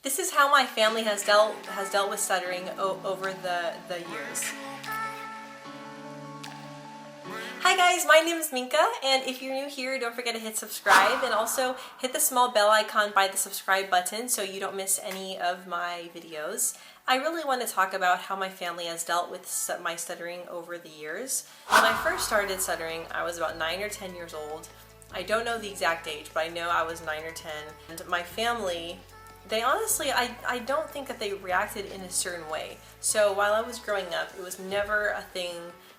This is how my family has dealt with stuttering over the years. Hi guys, my name is Minka, and if you're new here, don't forget to hit subscribe and also hit the small bell icon by the subscribe button so you don't miss any of my videos. I really want to talk about how my family has dealt with my stuttering over the years. When I first started stuttering, I was about 9 or 10 years old. I don't know the exact age, but I know I was 9 or 10. And my family, they honestly, I don't think that they reacted in a certain way. So while I was growing up, it was never a thing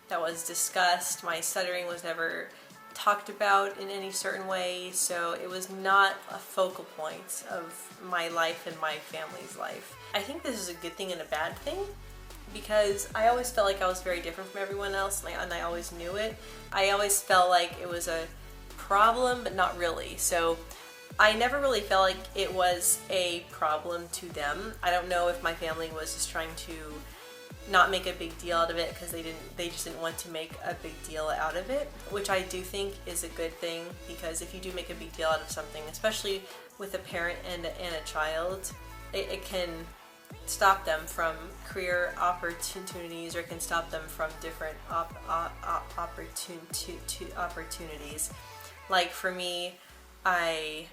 that was discussed. My stuttering was never talked about in any certain way, so it was not a focal point of my life and my family's life. I think this is a good thing and a bad thing, because I always felt like I was very different from everyone else, and I always knew it. I always felt like it was a problem, but not really. So I never really felt like it was a problem to them. I don't know if my family was just trying to not make a big deal out of it because they just didn't want to make a big deal out of it, which I do think is a good thing, because if you do make a big deal out of something, especially with a parent and a child, it can stop them from career opportunities, or it can stop them from different opportunities. Like for me, I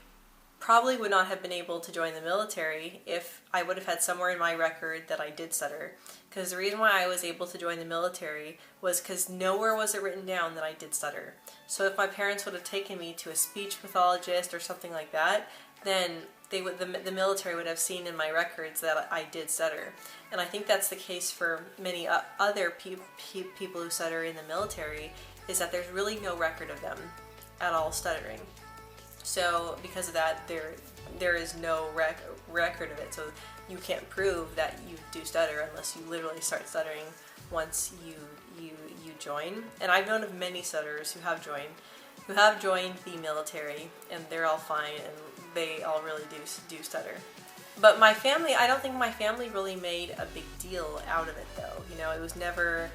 probably would not have been able to join the military if I would have had somewhere in my record that I did stutter. Because the reason why I was able to join the military was because nowhere was it written down that I did stutter. So if my parents would have taken me to a speech pathologist or something like that, then the military would have seen in my records that I did stutter. And I think that's the case for many other people who stutter in the military, is that there's really no record of them at all stuttering. So because of that, there is no record of it. So you can't prove that you do stutter unless you literally start stuttering once you join. And I've known of many stutterers who have joined the military, and they're all fine, and they all really do stutter. But my family, I don't think my family really made a big deal out of it, though. You know, it was never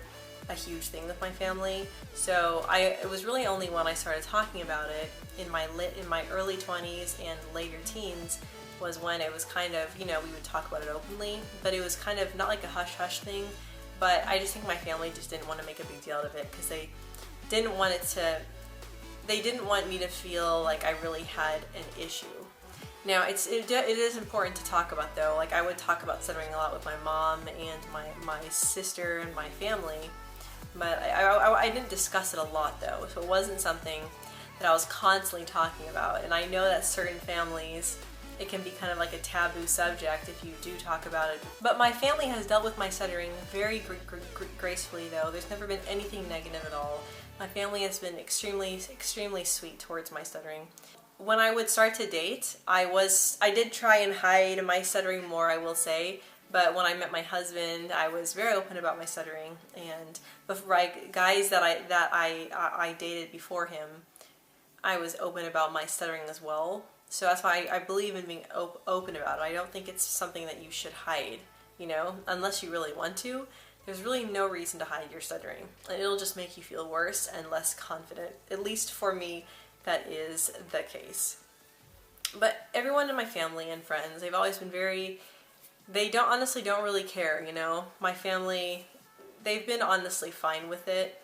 a huge thing with my family. So it was really only when I started talking about it in my early 20s and later teens was when it was kind of, you know, we would talk about it openly, but it was kind of not like a hush-hush thing. But I just think my family just didn't want to make a big deal out of it, because they didn't want me to feel like I really had an issue. Now, it is important to talk about, though. Like, I would talk about stuttering a lot with my mom and my sister and my family, but I didn't discuss it a lot, though, so it wasn't something that I was constantly talking about. And I know that certain families, it can be kind of like a taboo subject if you do talk about it. But my family has dealt with my stuttering very gracefully, though. There's never been anything negative at all. My family has been extremely sweet towards my stuttering. When I would start to date, I did try and hide my stuttering more, I will say. But when I met my husband, I was very open about my stuttering. And before guys that I dated before him, I was open about my stuttering as well. So that's why I believe in being open about it. I don't think it's something that you should hide, you know, unless you really want to. There's really no reason to hide your stuttering. And it'll just make you feel worse and less confident. At least for me, that is the case. But everyone in my family and friends, they've always been they honestly don't really care, you know. My family, they've been honestly fine with it.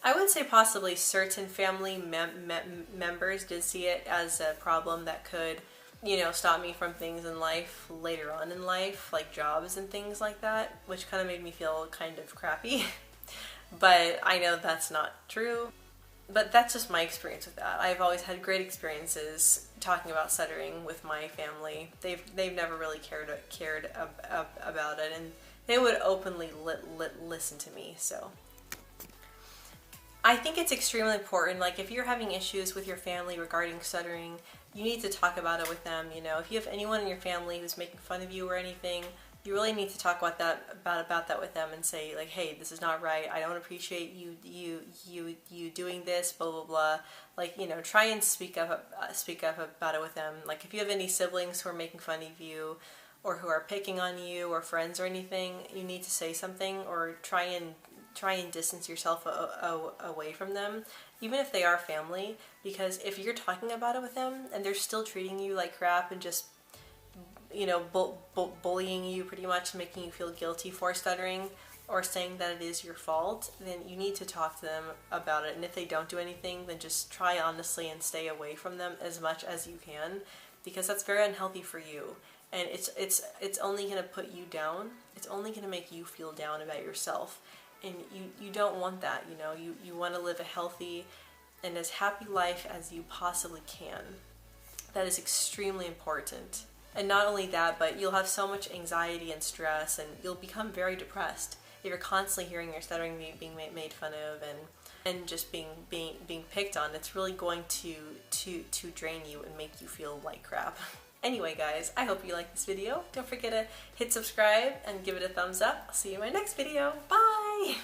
I would say possibly certain family members did see it as a problem that could, you know, stop me from things in life later on in life, like jobs and things like that, which kind of made me feel kind of crappy. But I know that's not true. But that's just my experience with that. I've always had great experiences talking about stuttering with my family. They've never really cared about it, and they would openly listen to me. So I think it's extremely important. Like, if you're having issues with your family regarding stuttering, you need to talk about it with them. You know, if you have anyone in your family who's making fun of you or anything, you really need to talk about that with them and say, like, hey, this is not right. I don't appreciate you doing this, blah blah blah. Like, you know, try and speak up about it with them. Like, if you have any siblings who are making fun of you or who are picking on you, or friends or anything, you need to say something, or try and distance yourself away from them, even if they are family. Because if you're talking about it with them and they're still treating you like crap and just you know, bullying you pretty much, making you feel guilty for stuttering, or saying that it is your fault, then you need to talk to them about it. And if they don't do anything, then just try honestly and stay away from them as much as you can, because that's very unhealthy for you. And it's only going to put you down. It's only going to make you feel down about yourself. And you don't want that, you know. You want to live a healthy and as happy life as you possibly can. That is extremely important. And not only that, but you'll have so much anxiety and stress, and you'll become very depressed if you're constantly hearing your stuttering being made fun of and just being picked on. It's really going to drain you and make you feel like crap. Anyway guys, I hope you liked this video. Don't forget to hit subscribe and give it a thumbs up. I'll see you in my next video. Bye!